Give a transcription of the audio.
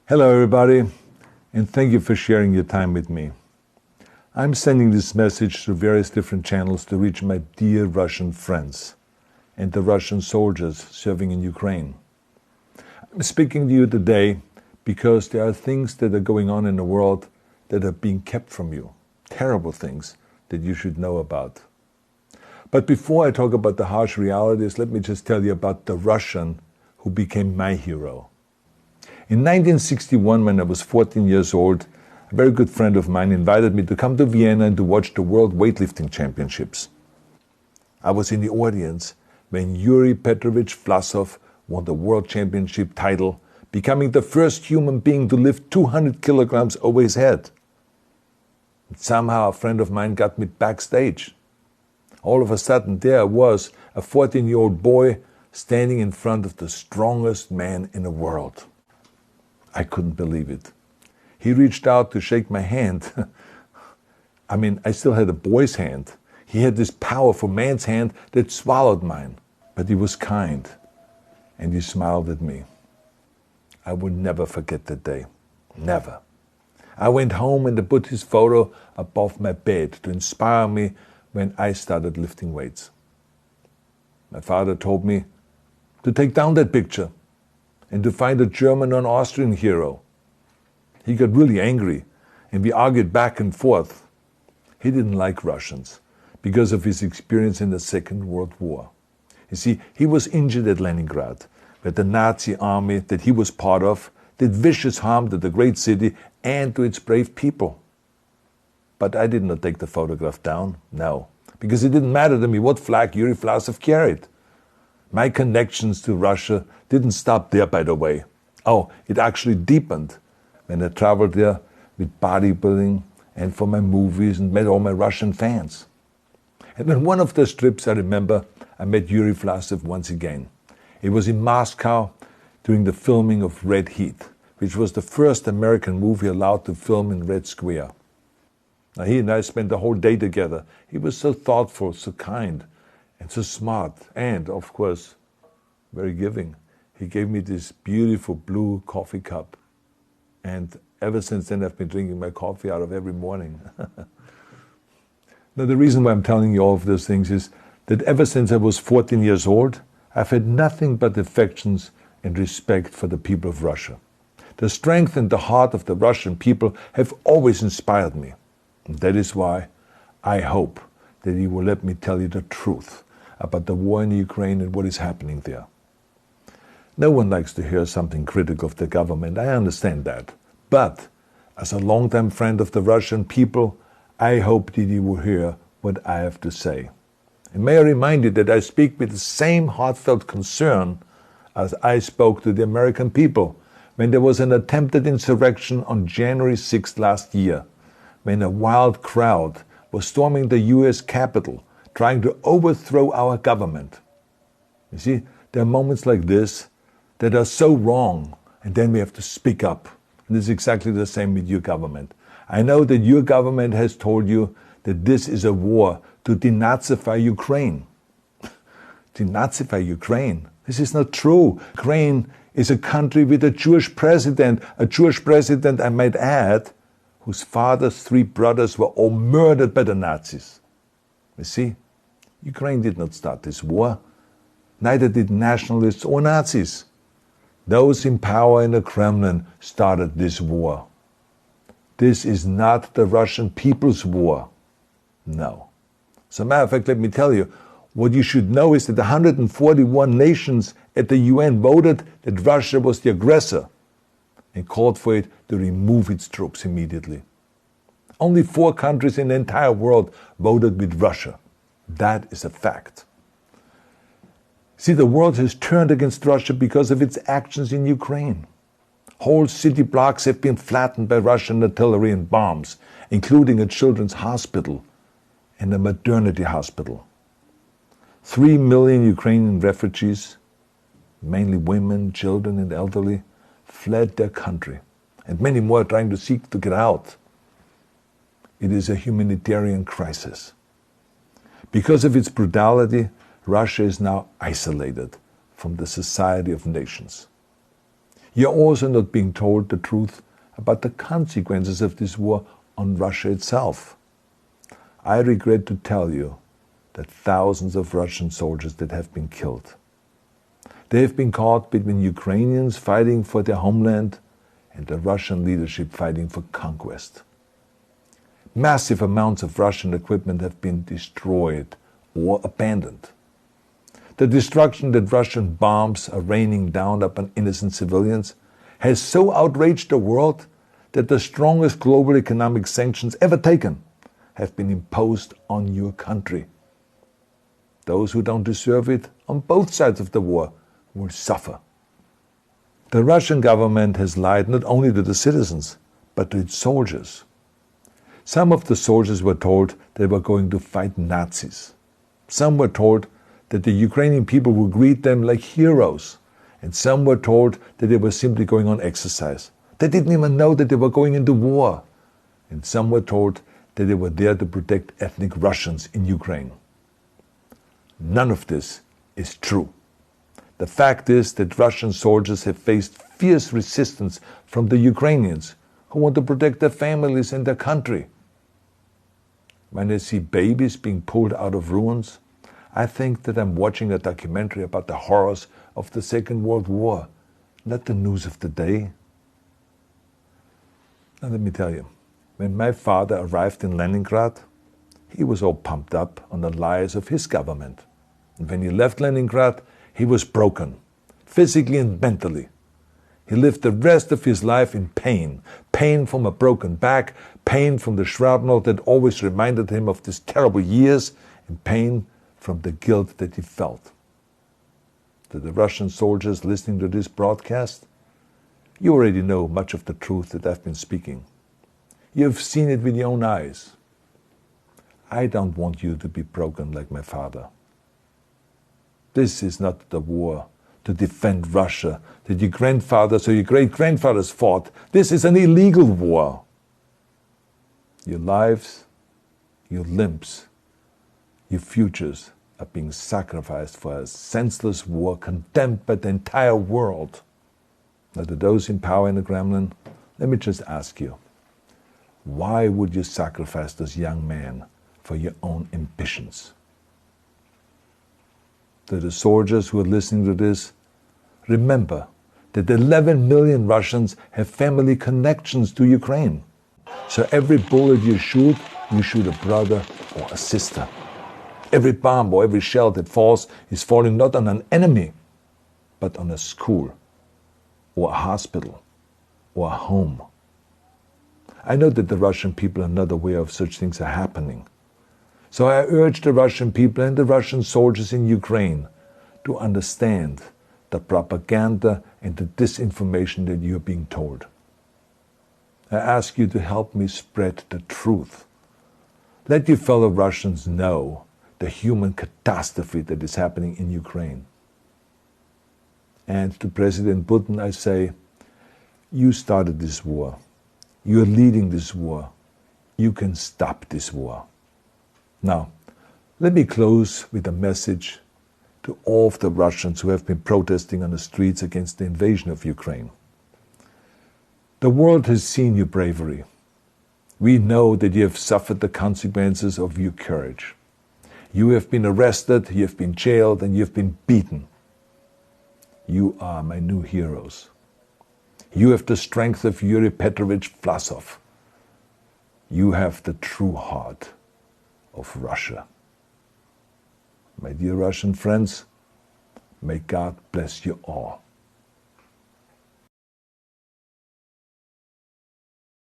Hello everybody, and thank you for sharing your time with me. I'm sending this message through various different channels to reach my dear Russian friends and the Russian soldiers serving in Ukraine. I'm speaking to you today because there are things that are going on in the world that are being kept from you, terrible things that you should know about. But before I talk about the harsh realities, let me just tell you about the Russian who became my hero. In 1961, when I was 14 years old, a very good friend of mine invited me to come to Vienna and to watch the World Weightlifting Championships. I was in the audience when Yuri Petrovich Vlasov won the World Championship title, becoming the first human being to lift 200 kilograms over his head. And somehow a friend of mine got me backstage. All of a sudden, there I was, a 14-year-old boy, standing in front of the strongest man in the world. I couldn't believe it. He reached out to shake my hand. I still had a boy's hand. He had this powerful man's hand that swallowed mine. But he was kind, and he smiled at me. I will never forget that day. Never. I went home and I put his photo above my bed to inspire me when I started lifting weights. My father told me to take down that picture and to find a German or an Austrian hero. He got really angry, and we argued back and forth. He didn't like Russians because of his experience in the Second World War. You see, he was injured at Leningrad, where the Nazi army that he was part of did vicious harm to the great city and to its brave people. But I did not take the photograph down, no, because it didn't matter to me what flag Yuri Vlasov carried. My connections to Russia didn't stop there, by the way. Oh, it actually deepened when I traveled there with bodybuilding and for my movies and met all my Russian fans. And on one of those trips, I remember, I met Yuri Vlasov once again. It was in Moscow during the filming of Red Heat, which was the first American movie allowed to film in Red Square. Now, he and I spent the whole day together. He was so thoughtful, so kind, and so smart, and, of course, very giving. He gave me this beautiful blue coffee cup. And ever since then, I've been drinking my coffee out of every morning. Now, the reason why I'm telling you all of those things is that ever since I was 14 years old, I've had nothing but affections and respect for the people of Russia. The strength and the heart of the Russian people have always inspired me. And that is why I hope that you will let me tell you the truth about the war in Ukraine and what is happening there. No one likes to hear something critical of the government, I understand that. But as a longtime friend of the Russian people, I hope that you will hear what I have to say. And may I remind you that I speak with the same heartfelt concern as I spoke to the American people when there was an attempted insurrection on January 6th last year, when a wild crowd was storming the US Capitol, trying to overthrow our government. You see, there are moments like this that are so wrong, and then we have to speak up. And it's exactly the same with your government. I know that your government has told you that this is a war to denazify Ukraine. Denazify Ukraine? This is not true. Ukraine is a country with a Jewish president, I might add, whose father's 3 brothers were all murdered by the Nazis. You see, Ukraine did not start this war. Neither did nationalists or Nazis. Those in power in the Kremlin started this war. This is not the Russian people's war. No. As a matter of fact, let me tell you, what you should know is that 141 nations at the UN voted that Russia was the aggressor and called for it to remove its troops immediately. Only 4 countries in the entire world voted with Russia. That is a fact. See, the world has turned against Russia because of its actions in Ukraine. Whole city blocks have been flattened by Russian artillery and bombs, including a children's hospital and a maternity hospital. 3 million Ukrainian refugees, mainly women, children, and elderly, fled their country, and many more are trying to seek to get out. It is a humanitarian crisis. Because of its brutality, Russia is now isolated from the society of nations. You're also not being told the truth about the consequences of this war on Russia itself. I regret to tell you that thousands of Russian soldiers that have been killed. They have been caught between Ukrainians fighting for their homeland and the Russian leadership fighting for conquest. Massive amounts of Russian equipment have been destroyed or abandoned. The destruction that Russian bombs are raining down upon innocent civilians has so outraged the world that the strongest global economic sanctions ever taken have been imposed on your country. Those who don't deserve it on both sides of the war will suffer. The Russian government has lied not only to the citizens, but to its soldiers. Some of the soldiers were told they were going to fight Nazis. Some were told that the Ukrainian people would greet them like heroes, and some were told that they were simply going on exercise. They didn't even know that they were going into war. And some were told that they were there to protect ethnic Russians in Ukraine. None of this is true. The fact is that Russian soldiers have faced fierce resistance from the Ukrainians who want to protect their families and their country. When I see babies being pulled out of ruins, I think that I'm watching a documentary about the horrors of the Second World War, not the news of the day. Now let me tell you, when my father arrived in Leningrad, he was all pumped up on the lies of his government. And when he left Leningrad, he was broken, physically and mentally. He lived the rest of his life in pain. Pain from a broken back, pain from the shrapnel that always reminded him of these terrible years, and pain from the guilt that he felt. To the Russian soldiers listening to this broadcast, you already know much of the truth that I've been speaking. You've seen it with your own eyes. I don't want you to be broken like my father. This is not the war to defend Russia that your grandfathers or your great-grandfathers fought. This is an illegal war. Your lives, your limbs, your futures are being sacrificed for a senseless war condemned by the entire world. Now, to those in power in the Kremlin, let me just ask you, why would you sacrifice those young men for your own ambitions? To the soldiers who are listening to this, remember that 11 million Russians have family connections to Ukraine. So every bullet you shoot a brother or a sister. Every bomb or every shell that falls is falling not on an enemy, but on a school, or a hospital, or a home. I know that the Russian people are not aware of such things are happening. So I urge the Russian people and the Russian soldiers in Ukraine to understand the propaganda and the disinformation that you are being told. I ask you to help me spread the truth. Let your fellow Russians know the human catastrophe that is happening in Ukraine. And to President Putin I say, you started this war. You are leading this war. You can stop this war. Now, let me close with a message to all of the Russians who have been protesting on the streets against the invasion of Ukraine. The world has seen your bravery. We know that you have suffered the consequences of your courage. You have been arrested, you have been jailed, and you have been beaten. You are my new heroes. You have the strength of Yuri Petrovich Vlasov. You have the true heart of Russia. My dear Russian friends, may God bless you all.